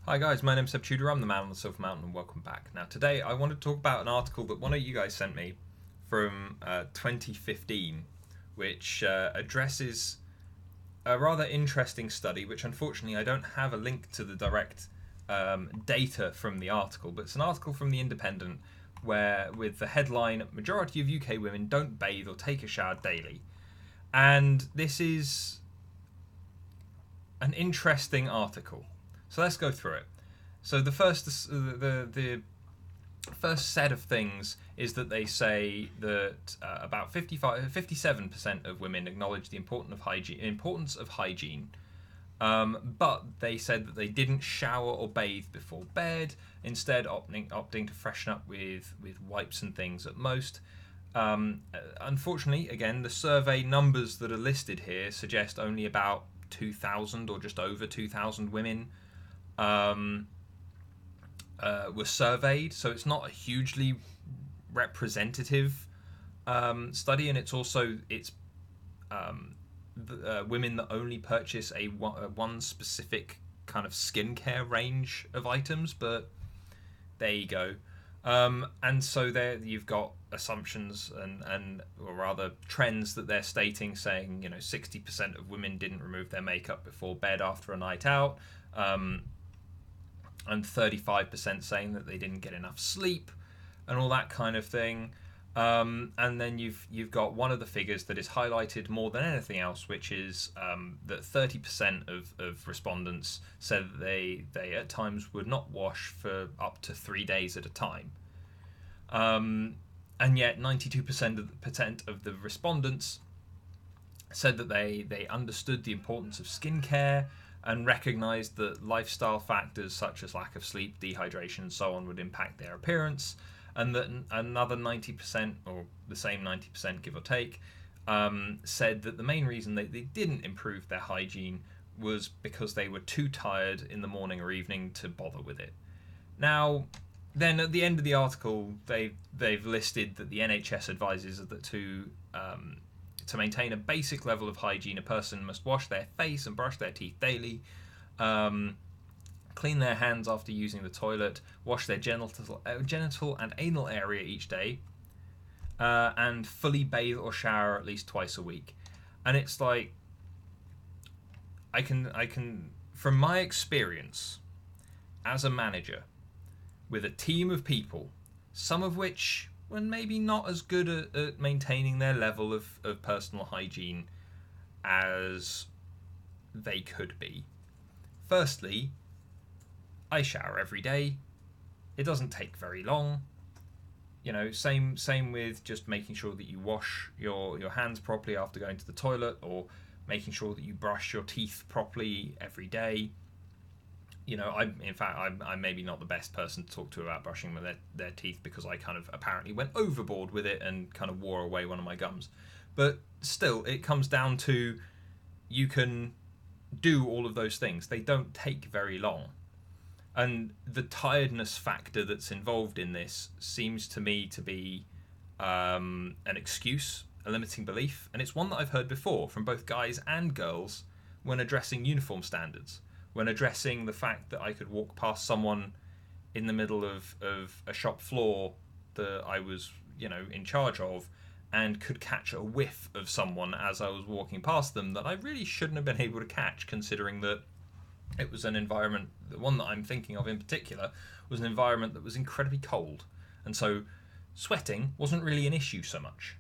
Hi guys, my name's Seb Tudor, I'm the man on the Silver Mountain, and welcome back. Now today I want to talk about an article that one of you guys sent me from 2015, which addresses a rather interesting study, which unfortunately I don't have a link to the direct data from the article, but it's an article from The Independent where, with the headline, "Majority of UK women don't bathe or take a shower daily." And this is an interesting article. So let's go through it. So the first set of things is that they say that about 57% of women acknowledge the importance of hygiene. But they said that they didn't shower or bathe before bed, instead opting to freshen up with wipes and things at most. Unfortunately, again, the survey numbers that are listed here suggest only about 2,000 or just over 2,000 women were surveyed, so it's not a hugely representative study, and it's women that only purchase one specific kind of skincare range of items, but there you go. And so there you've got assumptions or rather trends that they're stating, saying 60% of women didn't remove their makeup before bed after a night out, and 35% saying that they didn't get enough sleep, and all that kind of thing. And then you've got one of the figures that is highlighted more than anything else, which is that 30% of respondents said that they at times would not wash for up to 3 days at a time. And yet 92% of the respondents said that they understood the importance of skincare and recognised that lifestyle factors such as lack of sleep, dehydration, and so on would impact their appearance, and that another 90%, or the same 90%, give or take, said that the main reason they didn't improve their hygiene was because they were too tired in the morning or evening to bother with it. Now, then at the end of the article, they've listed that the NHS advises that to maintain a basic level of hygiene, a person must wash their face and brush their teeth daily, clean their hands after using the toilet, wash their genital and anal area each day, and fully bathe or shower at least twice a week. And it's like, I can from my experience as a manager with a team of people, some of which were maybe not as good at maintaining their level of personal hygiene as they could be. Firstly, I shower every day. It doesn't take very long. Same with just making sure that you wash your hands properly after going to the toilet, or making sure that you brush your teeth properly every day. I'm maybe not the best person to talk to about brushing their teeth, because I kind of apparently went overboard with it and kind of wore away one of my gums. But still, it comes down to, you can do all of those things. They don't take very long. And the tiredness factor that's involved in this seems to me to be an excuse, a limiting belief. And it's one that I've heard before from both guys and girls when addressing uniform standards. When addressing the fact that I could walk past someone in the middle of a shop floor that I was, in charge of, and could catch a whiff of someone as I was walking past them that I really shouldn't have been able to catch, considering that it was an environment, the one that I'm thinking of in particular, was an environment that was incredibly cold. And so sweating wasn't really an issue so much.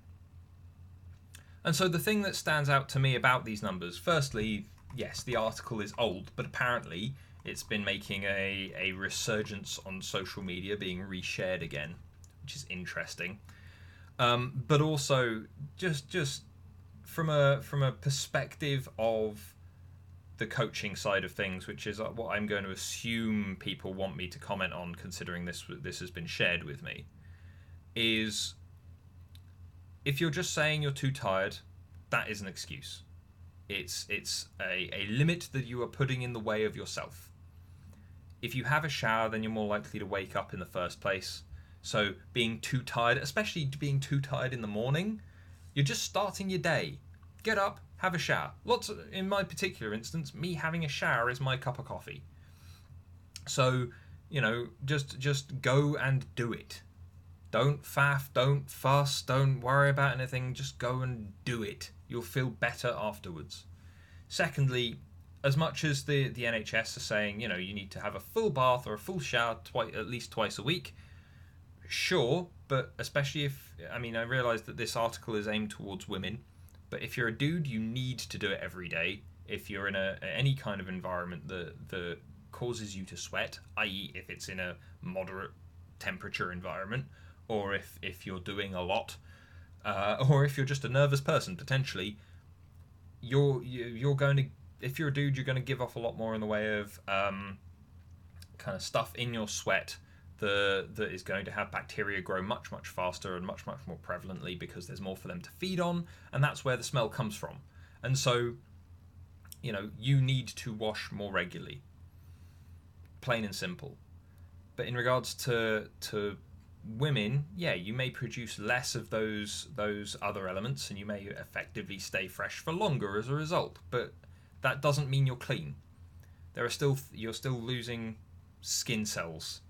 And so the thing that stands out to me about these numbers, firstly, yes, the article is old, but apparently it's been making a resurgence on social media, being reshared again, which is interesting. But also, just from a perspective of the coaching side of things, which is what I'm going to assume people want me to comment on, considering this has been shared with me, is if you're just saying you're too tired, that is an excuse. It's a limit that you are putting in the way of yourself. If you have a shower, then you're more likely to wake up in the first place. So being too tired, especially being too tired in the morning, you're just starting your day. Get up, have a shower. In my particular instance, me having a shower is my cup of coffee. So, just go and do it. Don't faff, don't fuss, don't worry about anything. Just go and do it. You'll feel better afterwards. Secondly, as much as the NHS are saying, you need to have a full bath or a full shower at least twice a week, sure, but especially I realise that this article is aimed towards women, but if you're a dude, you need to do it every day. If you're in any kind of environment that causes you to sweat, i.e. if it's in a moderate temperature environment, or if you're doing a lot, or if you're just a nervous person, potentially, you're going to, if you're a dude, you're going to give off a lot more in the way of kind of stuff in your sweat that is going to have bacteria grow much, much faster and much, much more prevalently because there's more for them to feed on, and that's where the smell comes from. And so, you need to wash more regularly. Plain and simple. But in regards to women, yeah, you may produce less of those other elements, and you may effectively stay fresh for longer as a result. But that doesn't mean you're clean. You're still losing skin cells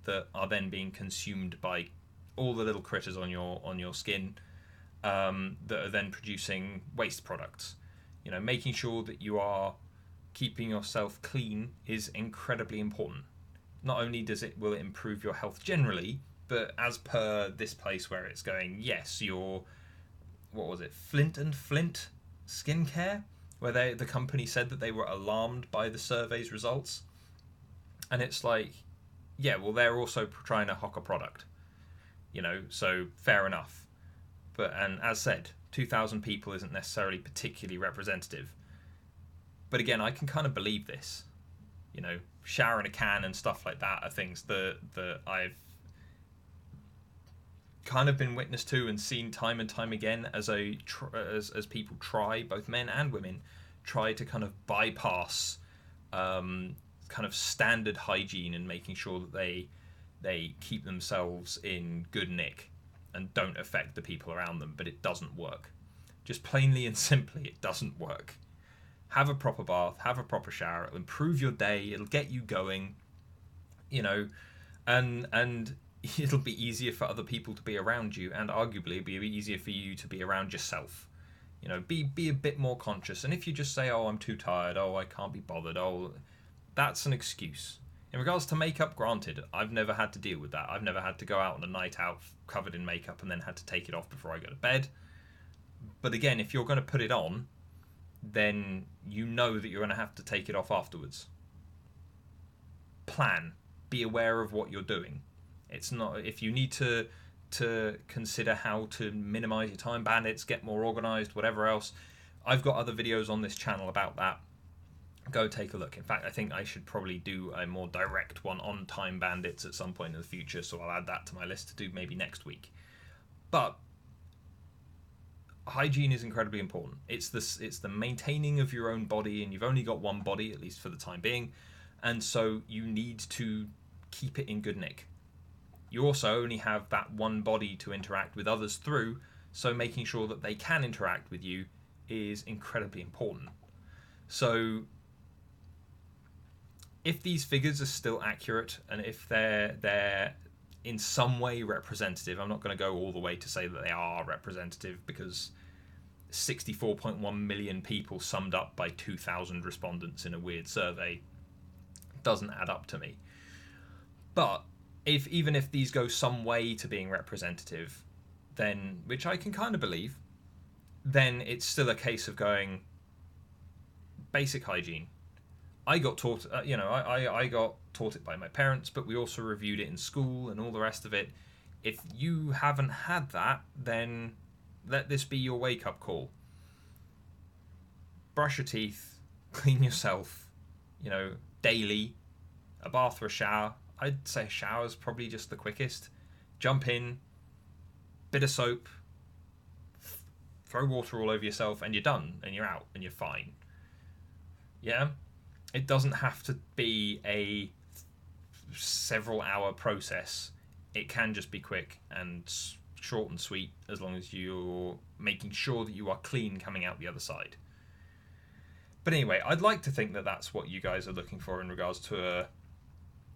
that are then being consumed by all the little critters on your skin, that are then producing waste products. Making sure that you are keeping yourself clean is incredibly important. Not only will it improve your health generally, but as per this place where it's going, yes, your, what was it, Flint and Flint skincare, where the company said that they were alarmed by the survey's results, and it's like, yeah, well, they're also trying to hawk a product, so fair enough. And as said, 2,000 people isn't necessarily particularly representative. But again, I can kind of believe this. Shower in a can and stuff like that are things that I've kind of been witness to and seen time and time again as people try, both men and women, try to kind of bypass kind of standard hygiene and making sure that they keep themselves in good nick and don't affect the people around them, but it doesn't work. Just plainly and simply, it doesn't work. Have a proper bath, have a proper shower, it'll improve your day, it'll get you going, and it'll be easier for other people to be around you, and arguably it'll be easier for you to be around yourself. Be a bit more conscious. And if you just say, oh, I'm too tired, oh, I can't be bothered, oh, that's an excuse. In regards to makeup, granted, I've never had to deal with that. I've never had to go out on a night out covered in makeup and then had to take it off before I go to bed. But again, if you're going to put it on, then you know that you're going to have to take it off afterwards. Plan. Be aware of what you're doing. It's not, if you need to consider how to minimize your time bandits, get more organized, whatever else, I've got other videos on this channel about that. Go take a look. In fact, I think I should probably do a more direct one on time bandits at some point in the future, so I'll add that to my list to do maybe next week. But hygiene is incredibly important. It's the maintaining of your own body, and you've only got one body, at least for the time being, and so you need to keep it in good nick. You also only have that one body to interact with others through, so making sure that they can interact with you is incredibly important. So if these figures are still accurate, and if they're in some way representative, I'm not going to go all the way to say that they are representative, because 64.1 million people summed up by 2,000 respondents in a weird survey doesn't add up to me. But even if these go some way to being representative, then, which I can kind of believe, then it's still a case of going basic hygiene. I got taught, I got taught it by my parents, but we also reviewed it in school and all the rest of it. If you haven't had that, then let this be your wake-up call. Brush your teeth, clean yourself, daily. A bath or a shower. I'd say a shower is probably just the quickest. Jump in, bit of soap, throw water all over yourself, and you're done, and you're out, and you're fine. Yeah? It doesn't have to be a several hour process. It can just be quick and short and sweet, as long as you're making sure that you are clean coming out the other side. But anyway, I'd like to think that that's what you guys are looking for in regards to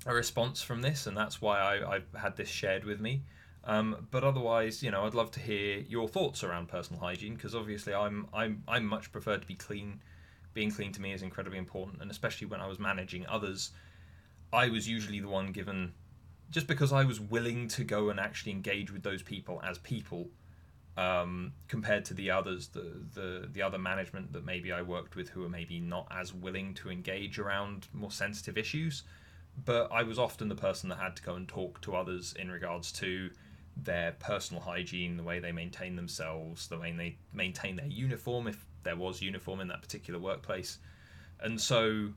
a response from this, and that's why I've had this shared with me. But otherwise, I'd love to hear your thoughts around personal hygiene, because obviously I'm much prefer to be clean. Being clean to me is incredibly important, and especially when I was managing others, I was usually the one given, just because I was willing to go and actually engage with those people as people, compared to the others, the other management that maybe I worked with who are maybe not as willing to engage around more sensitive issues. But I was often the person that had to go and talk to others in regards to their personal hygiene, the way they maintain themselves, the way they maintain their uniform, if there was uniform in that particular workplace. And so,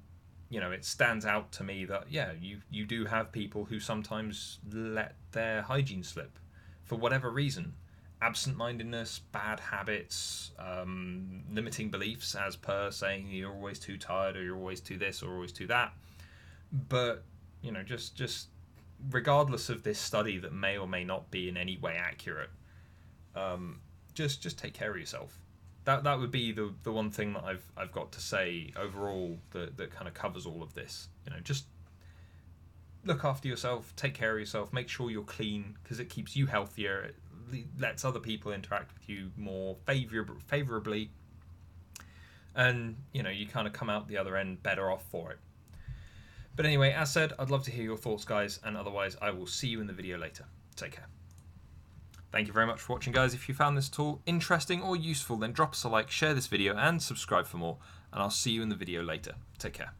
it stands out to me that, yeah, you do have people who sometimes let their hygiene slip for whatever reason. Absent-mindedness, bad habits, limiting beliefs, as per saying you're always too tired, or you're always too this, or always too that. But just regardless of this study that may or may not be in any way accurate, just take care of yourself. That would be the one thing that I've got to say overall that kind of covers all of this. Just look after yourself, take care of yourself, make sure you're clean, because it keeps you healthier. It lets other people interact with you more favorably, and you kind of come out the other end better off for it. But anyway, as said, I'd love to hear your thoughts, guys, and otherwise I will see you in the video later. Take care. Thank you very much for watching, guys. If you found this at all interesting or useful, then drop us a like, share this video, and subscribe for more, and I'll see you in the video later. Take care.